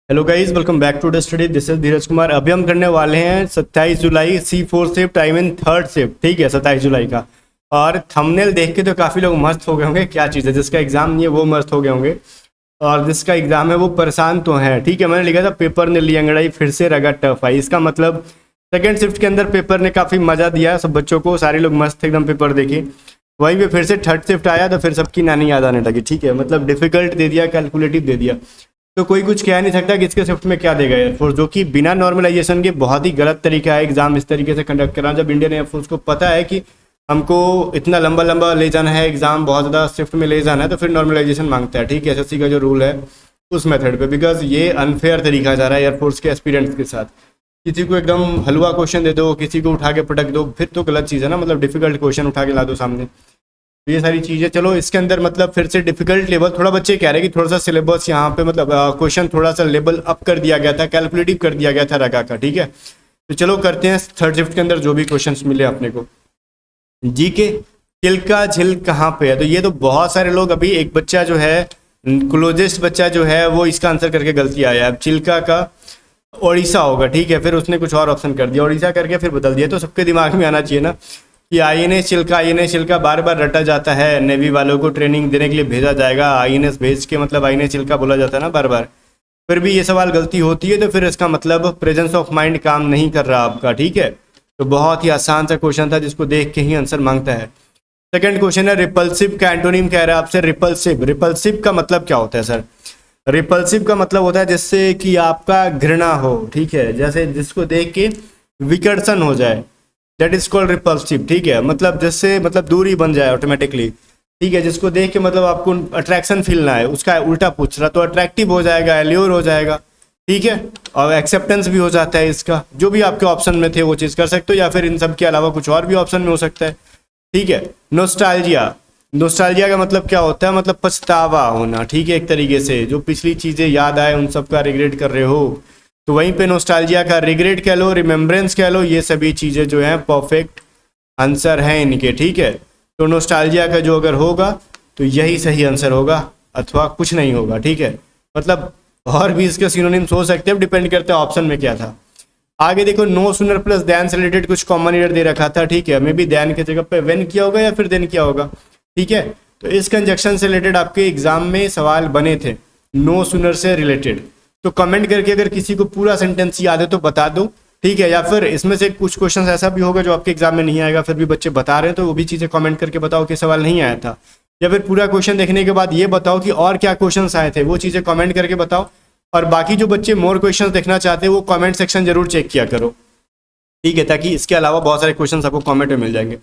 Hello guys, welcome back to the study. This is Dheeraj Kumar. अभी हम करने वाले हैं 27 जुलाई C4 shift, I mean third shift. ठीक है, 27 जुलाई का। और थंबनेल देख के तो काफ़ी लोग मस्त हो गए होंगे। क्या चीज़ है, जिसका एग्ज़ाम नहीं है वो मस्त हो गए होंगे, और जिसका एग्ज़ाम है वो परेशान तो है। ठीक है, मैंने लिखा था पेपर ने ली अंगड़ाई, फिर से रगा टफ आई। इसका मतलब सेकेंड शिफ्ट के अंदर पेपर ने काफ़ी मज़ा दिया सब बच्चों को, सारे लोग मस्त एकदम पेपर देखे। वहीं पे फिर से थर्ड शिफ्ट आया तो फिर सबकी नानी याद आने लगी। ठीक है, मतलब डिफिकल्ट दे दिया, कैलकुलेटिव दे दिया, तो कोई कुछ कह नहीं सकता कि इसके शिफ्ट में क्या देगा एयरफोर्स, जो कि बिना नॉर्मलाइजेशन के बहुत ही गलत तरीका है एग्जाम इस तरीके से कंडक्ट करना। जब इंडियन एयरफोर्स को पता है कि हमको इतना लंबा लंबा ले जाना है, एग्जाम बहुत ज़्यादा शिफ्ट में ले जाना है, तो फिर नॉर्मलाइजेशन मांगता है। ठीक है, एसएससी का जो रूल है उस मेथड पे, बिकॉज ये अनफेयर तरीका जा रहा है एयरफोर्स के एस्पिरेंट्स के साथ। किसी को एकदम हलवा क्वेश्चन दे दो, किसी को उठा के पटक दो, फिर तो गलत चीज़ है ना। मतलब डिफिकल्ट क्वेश्चन उठा के ला दो सामने, ये सारी चीज़ें। चलो, इसके अंदर मतलब फिर से डिफिकल्ट लेवल थोड़ा, बच्चे कह रहे हैं कि थोड़ा सा सिलेबस यहाँ पे मतलब क्वेश्चन थोड़ा सा लेवल अप कर दिया गया था, कैलकुलेटिव कर दिया गया था रगा का। ठीक है, तो चलो करते हैं थर्ड शिफ्ट के अंदर जो भी क्वेश्चन मिले अपने को। जी के तिल का झिल कहाँ पे है, तो ये तो बहुत सारे लोग, अभी एक बच्चा जो है क्लोजेस्ट बच्चा जो है वो इसका आंसर करके गलती आया है। अब चिल्का का उड़ीसा होगा। ठीक है, फिर उसने कुछ और ऑप्शन कर दिया, उड़ीसा करके फिर बदल दिया। तो सबके दिमाग में आना चाहिए ना कि INS चिल्का बार बार रटा जाता है। नेवी वालों को ट्रेनिंग देने के लिए भेजा जाएगा, INS भेज के मतलब INS चिल्का बोला जाता है ना बार बार। फिर भी ये सवाल गलती होती है, तो फिर इसका मतलब प्रेजेंस ऑफ माइंड काम नहीं कर रहा आपका। ठीक है, तो बहुत ही आसान सा क्वेश्चन था, जिसको देख के ही आंसर मांगता है। सेकंड क्वेश्चन है रिपल्सिव का एंटोनिम कह रहा है आपसे। रिपल्सिव का मतलब क्या होता है सर? रिपल्सिव का मतलब होता है जिससे कि आपका घृणा हो। ठीक है, जैसे जिसको देख के विकर्षण हो जाए, दैट इज कॉल्ड रिपल्सिव। ठीक है, मतलब जिससे मतलब दूरी बन जाए ऑटोमेटिकली। ठीक है, जिसको देख के मतलब आपको अट्रैक्शन फील ना है, उसका उल्टा पूछ रहा तो अट्रैक्टिव हो जाएगा, एल्योर हो जाएगा। ठीक है, और एक्सेप्टेंस भी हो जाता है इसका। जो भी आपके ऑप्शन में थे वो चीज़ कर सकते हो, या फिर इन सब के अलावा कुछ और भी ऑप्शन में हो सकता है। ठीक है, नोस्टाल्जिया का मतलब क्या होता है? मतलब पछतावा होना। ठीक है, एक तरीके से जो पिछली चीज़ें याद आए उन सब का रिग्रेट कर रहे हो, तो वहीं पे नोस्टाल्जिया का रिग्रेट कह लो, रिमेम्बरेंस कह लो, ये सभी चीज़ें जो हैं परफेक्ट आंसर हैं इनके। ठीक है, तो नोस्टाल्जिया का जो अगर होगा तो यही सही आंसर होगा, अथवा कुछ नहीं होगा। ठीक है, मतलब और भी इसके सिनोनिम्स हो सकते हैं, डिपेंड करता है ऑप्शन में क्या था। आगे देखो, नो सूनर प्लस देन से रिलेटेड कुछ कॉमन ईयर दे रखा था। ठीक है, मे बी देन की जगह पे वेन किया होगा या फिर देन किया होगा। ठीक है, तो इस कंजक्शन से रिलेटेड आपके एग्जाम में सवाल बने थे, नो सूनर से रिलेटेड। तो कमेंट करके अगर किसी को पूरा सेंटेंस याद है तो बता दो। ठीक है, या फिर इसमें से कुछ क्वेश्चन ऐसा भी होगा जो आपके एग्जाम में नहीं आएगा, फिर भी बच्चे बता रहे हैं, तो वो भी चीज़ें कमेंट करके बताओ कि सवाल नहीं आया था। या फिर पूरा क्वेश्चन देखने के बाद ये बताओ कि और क्या क्वेश्चन आए थे, वो चीज़ें कमेंट करके बताओ। और बाकी जो बच्चे मोर क्वेश्चन देखना चाहते हैं वो कमेंट सेक्शन जरूर चेक किया करो। ठीक है, ताकि इसके अलावा बहुत सारे क्वेश्चन आपको कमेंट में मिल जाएंगे।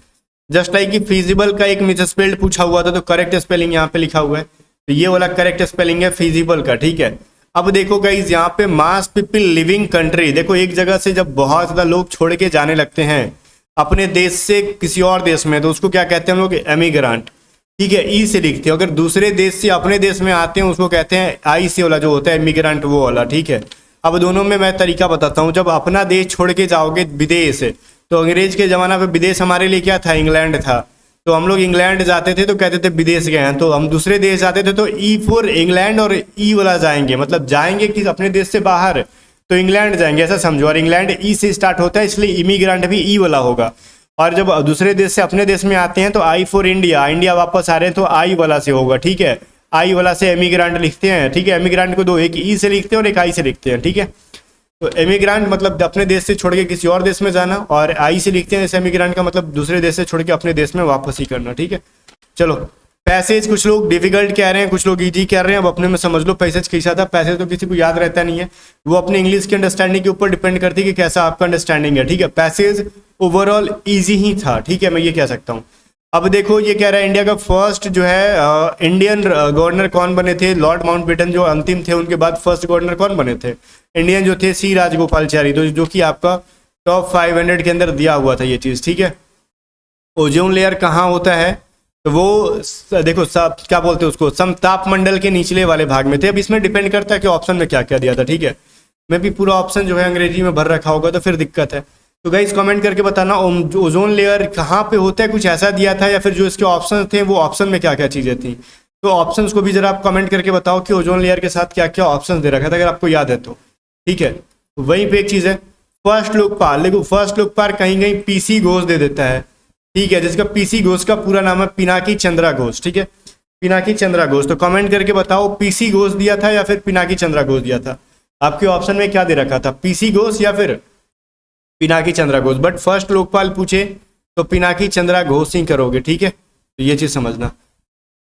जस्ट लाइक कि फिजिबल का एक मिसस्पेल्ड पूछा हुआ था, तो करेक्ट स्पेलिंग यहाँ पे लिखा हुआ है, तो ये वाला करेक्ट स्पेलिंग है फिजिबल का। ठीक है, अब देखो गाइस, यहाँ पे मास पीपल लिविंग कंट्री, देखो एक जगह से जब बहुत ज़्यादा लोग छोड़ के जाने लगते हैं अपने देश से किसी और देश में, तो उसको क्या कहते हैं हम लोग? एमिग्रांट। ठीक है, ई से लिखते हैं। अगर दूसरे देश से अपने देश में आते हैं उसको कहते हैं आई से वाला जो होता है इमिग्रेंट, वो वाला। ठीक है, अब दोनों में मैं तरीका बताता हूँ। जब अपना देश छोड़ के जाओगे विदेश, तो अंग्रेज के ज़माना पे विदेश हमारे लिए क्या था? इंग्लैंड था। तो हम लोग इंग्लैंड जाते थे तो कहते थे विदेश गए हैं। तो हम दूसरे देश जाते थे तो ई फॉर इंग्लैंड और ई वाला जाएंगे, मतलब जाएंगे कि अपने देश से बाहर, तो इंग्लैंड जाएंगे, ऐसा समझो। और इंग्लैंड ई से स्टार्ट होता है, इसलिए इमिग्रेंट भी ई वाला होगा। और जब दूसरे देश से अपने देश में आते हैं तो आई फॉर इंडिया, इंडिया वापस आ रहे हैं तो आई वाला से होगा। ठीक है, आई वाला से एमिग्रेंट लिखते हैं। ठीक है, एमिग्रेंट को दो, एक ई से लिखते हैं और एक आई से लिखते हैं। ठीक है, तो एमिग्रेंट मतलब अपने देश से छोड़ के किसी और देश में जाना, और आई से लिखते हैं इस एमिग्रेंट का मतलब दूसरे देश से छोड़ के अपने देश में वापस ही करना। ठीक है, चलो पैसेज कुछ लोग डिफिकल्ट कह रहे हैं, कुछ लोग इजी कह रहे हैं। अब अपने में समझ लो पैसेज कैसा था। पैसेज तो किसी को याद रहता नहीं है, वो अपने इंग्लिश की अंडरस्टैंडिंग के ऊपर डिपेंड करती है कि कैसा आपका अंडरस्टैंडिंग है। ठीक है, पैसेज ओवरऑल इजी ही था। ठीक है, मैं ये कह सकता हूँ। अब देखो, ये कह रहा है इंडिया का फर्स्ट जो है इंडियन गवर्नर कौन बने थे? लॉर्ड माउंटबेटन जो अंतिम थे, उनके बाद फर्स्ट गवर्नर कौन बने थे? इंडियन जो थे C राजगोपालचारी, तो जो कि आपका टॉप 500 के अंदर दिया हुआ था ये चीज़। ठीक है, ओजोन लेयर कहाँ होता है? तो वो देखो सब क्या बोलते हैं उसको, समताप मंडल के निचले वाले भाग में थे। अब इसमें डिपेंड करता है कि ऑप्शन में क्या क्या दिया था। ठीक है, मैं भी पूरा ऑप्शन जो है अंग्रेजी में भर रखा होगा तो फिर दिक्कत है। तो गाइस कमेंट करके बताना ओजोन लेयर कहाँ पे होता है, कुछ ऐसा दिया था, या फिर जो इसके ऑप्शन थे वो ऑप्शन में क्या क्या चीज़ें थी। तो ऑप्शंस को भी जरा आप कमेंट करके बताओ कि ओजोन लेयर के साथ क्या क्या ऑप्शंस दे रखा था, अगर आपको याद है तो। ठीक है, वहीं पे एक चीज़ है फर्स्ट लुक पार, देखो फर्स्ट लुक पार कहीं कहीं पीसी घोष दे देता है। ठीक है, जिसका पीसी घोष का पूरा नाम है पिनाकी चंद्रा घोष। ठीक है, पिनाकी चंद्रा घोष। तो कमेंट करके बताओ पीसी घोष दिया था या फिर पिनाकी चंद्रा घोष दिया था। आपके ऑप्शन में क्या दे रखा था, पीसी घोष या फिर पिनाकी चंद्रा घोष। बट फर्स्ट लोकपाल पूछे तो पिनाकी चंद्रा घोष ही करोगे। ठीक है, तो ये चीज समझना।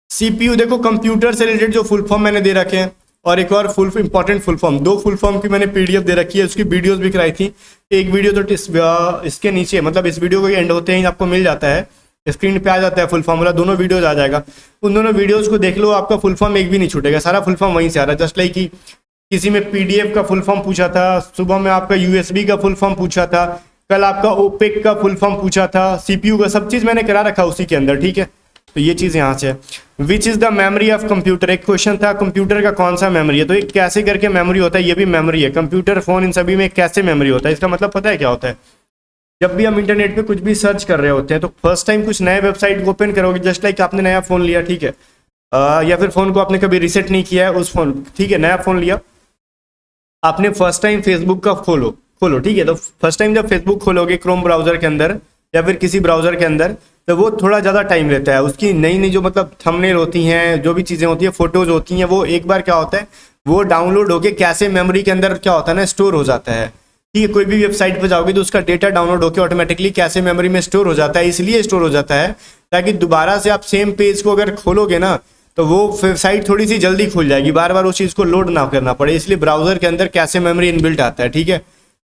सीपीयू देखो कंप्यूटर से रिलेटेड जो फुल फॉर्म मैंने दे रखे हैं, और एक और important full form, 2 full form की मैंने पीडीएफ दे रखी है, उसकी वीडियोस भी कराई थी। एक वीडियो तो इसके नीचे, मतलब इस वीडियो को एंड होते ही आपको मिल जाता है, स्क्रीन पे आ जाता है फुल फॉर्मूला, दोनों वीडियोज आ जाएगा। उन दोनों वीडियोज को देख लो, आपका फुल फॉर्म एक भी नहीं छूटेगा, सारा फुल फॉर्म वहीं से आ रहा है। जस्ट लाइक कि किसी में पीडीएफ का फुल फॉर्म पूछा था, सुबह में आपका यूएसबी का फुल फॉर्म पूछा था, कल आपका ओपेक का फुल फॉर्म पूछा था, सीपीयू का, सब चीज़ मैंने करा रखा उसी के अंदर। ठीक है, तो ये चीज़ यहाँ से है। Which is the memory of computer, एक क्वेश्चन था कंप्यूटर का कौन सा मेमोरी है, तो एक कैसे करके मेमोरी होता है, ये भी मेमोरी है। कंप्यूटर, फोन, इन सभी में कैसे मेमोरी होता है, इसका मतलब पता है क्या होता है। जब भी हम इंटरनेट पे कुछ भी सर्च कर रहे होते हैं तो फर्स्ट टाइम कुछ नए वेबसाइट को ओपन करोगे, जस्ट लाइक आपने नया फ़ोन लिया, ठीक है, या फिर फ़ोन को आपने कभी रीसेट नहीं किया है उस फोन, ठीक है, नया फ़ोन लिया आपने, फर्स्ट टाइम फेसबुक का खोलो, ठीक है, तो फर्स्ट टाइम जब फेसबुक खोलोगे क्रोम ब्राउजर के अंदर या फिर किसी ब्राउजर के अंदर, तो वो थोड़ा ज़्यादा टाइम लेता है। उसकी नई नई जो मतलब थंबनेल होती हैं, जो भी चीज़ें होती हैं, फोटोज़ होती हैं, वो एक बार क्या होता है, वो डाउनलोड होके कैसे मेमोरी के अंदर क्या होता है ना, स्टोर हो जाता है। ठीक है, कोई भी वेबसाइट पर जाओगे तो उसका डेटा डाउनलोड होकर ऑटोमेटिकली कैसे मेमोरी में स्टोर हो जाता है। इसलिए स्टोर हो जाता है ताकि दोबारा से आप सेम पेज को अगर खोलोगे ना, तो वो वेबसाइट थोड़ी सी जल्दी खुल जाएगी, बार बार उस चीज़ को लोड ना करना पड़े। इसलिए ब्राउजर के अंदर कैसे मेमोरी इनबिल्ट आता है। ठीक है,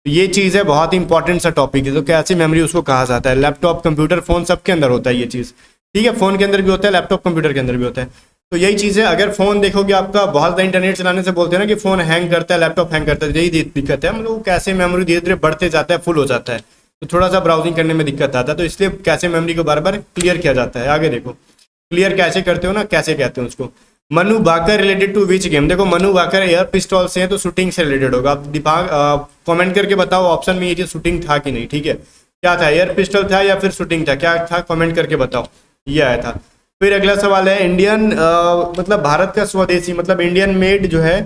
ये चीज़ है, बहुत इंपॉर्टेंट सा टॉपिक है। तो कैसे मेमोरी उसको कहा जाता है, लैपटॉप, कंप्यूटर, फोन, सबके अंदर होता है ये चीज़। ठीक है, फोन के अंदर भी होता है, लैपटॉप कंप्यूटर के अंदर भी होता है। तो यही चीज़ है। अगर फोन देखोगे आपका बहुत ज़्यादा इंटरनेट चलाने से बोलते हैं ना कि फोन हैंग करता है, लैपटॉप हैंग करता है, यही दिक्कत है, मतलब कैसे मेमोरी धीरे धीरे बढ़ते जाता है, फुल हो जाता है, तो थोड़ा सा ब्राउजिंग करने में दिक्कत आता है। तो इसलिए कैसे मेमोरी को बार बार क्लियर किया जाता है। आगे देखो, क्लियर कैसे करते हो ना, कैसे कहते हैं उसको। Manu Bhaker related to which game, देखो मनु भाकर एयर पिस्टॉल से है तो शूटिंग से रिलेटेड होगा। आप दिमाग कमेंट करके बताओ ऑप्शन में ये चीज शूटिंग था कि नहीं। ठीक है, क्या था, एयर पिस्टल था या फिर शूटिंग था, क्या था, कमेंट करके बताओ। ये आया था। फिर अगला सवाल है इंडियन मतलब भारत का स्वदेशी मतलब इंडियन मेड जो है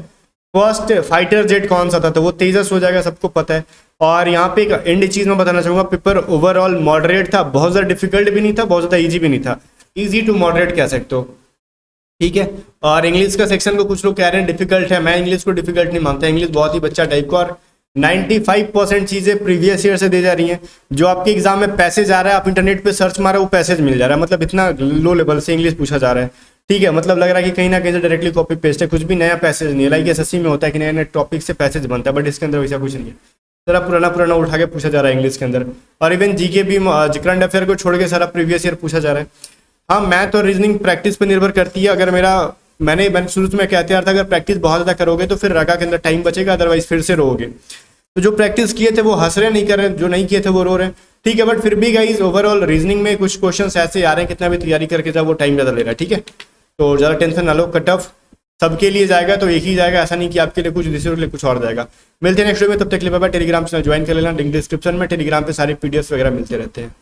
फर्स्ट फाइटर जेट कौन सा था, तो वो तेजस हो जाएगा, सबको पता है। और यहाँ पे एक एंड चीज मैं बताना चाहूंगा, पेपर ओवरऑल मॉडरेट था, बहुत ज्यादा डिफिकल्ट भी नहीं था, बहुत ज्यादा इजी भी नहीं था, इजी टू मॉडरेट कह सकते हो। ठीक है, और इंग्लिश का सेक्शन को कुछ लोग कह रहे हैं डिफिकल्ट है, मैं इंग्लिश को डिफिकल्ट नहीं मानता, इंग्लिश बहुत ही बच्चा टाइप का, और 95% चीज़ें प्रीवियस ईयर से दी जा रही हैं। जो आपके एग्जाम में पैसेज आ रहा है, आप इंटरनेट पे सर्च मारा, वो पैसेज मिल जा रहा है, मतलब इतना लो लेवल से इंग्लिश पूछा जा रहा है। ठीक है, मतलब लग रहा है कि कहीं ना कहीं से डायरेक्टली कॉपी पेस्ट है, कुछ भी नया पैसेज नहीं है। लाइक एसएससी में होता है कि नए नए टॉपिक से पैसेज बनता है, बट इसके अंदर वैसा कुछ नहीं है, सारा पुराना उठा के पूछा जा रहा है इंग्लिश के अंदर। और इवन जीके भी, करंट अफेयर को छोड़ के सारा प्रीवियस ईयर पूछा जा रहा है। हाँ, मैथ और रीजनिंग प्रैक्टिस पर निर्भर करती है। अगर मैंने शुरू में कहते आ रहा था, अगर प्रैक्टिस बहुत ज़्यादा करोगे तो फिर रगा के अंदर टाइम बचेगा, अदरवाइज फिर से रोगे। तो जो प्रैक्टिस किए थे वो हंस रहे, नहीं कर रहे, जो नहीं किए थे वो रो रहे हैं। ठीक है, बट फिर भी गाइस ओवरऑल रीजनिंग में कुछ क्वेश्चंस ऐसे आ रहे हैं, कितना भी तैयारी करके जाओ वो टाइम ज़्यादा ले रहा है। ठीक है, तो ज़्यादा टेंशन ना लो, कट ऑफ सबके लिए जाएगा तो एक ही जाएगा, ऐसा नहीं कि आपके लिए कुछ दूसरे के लिए कुछ और जाएगा। मिलते हैं नेक्स्ट वीडियो में, तब तक के लिए bye bye. Telegram channel join कर लेना, लिंक डिस्क्रिप्शन में। टेलीग्राम पे सारे पीडीएफ वगैरह मिलते रहते हैं।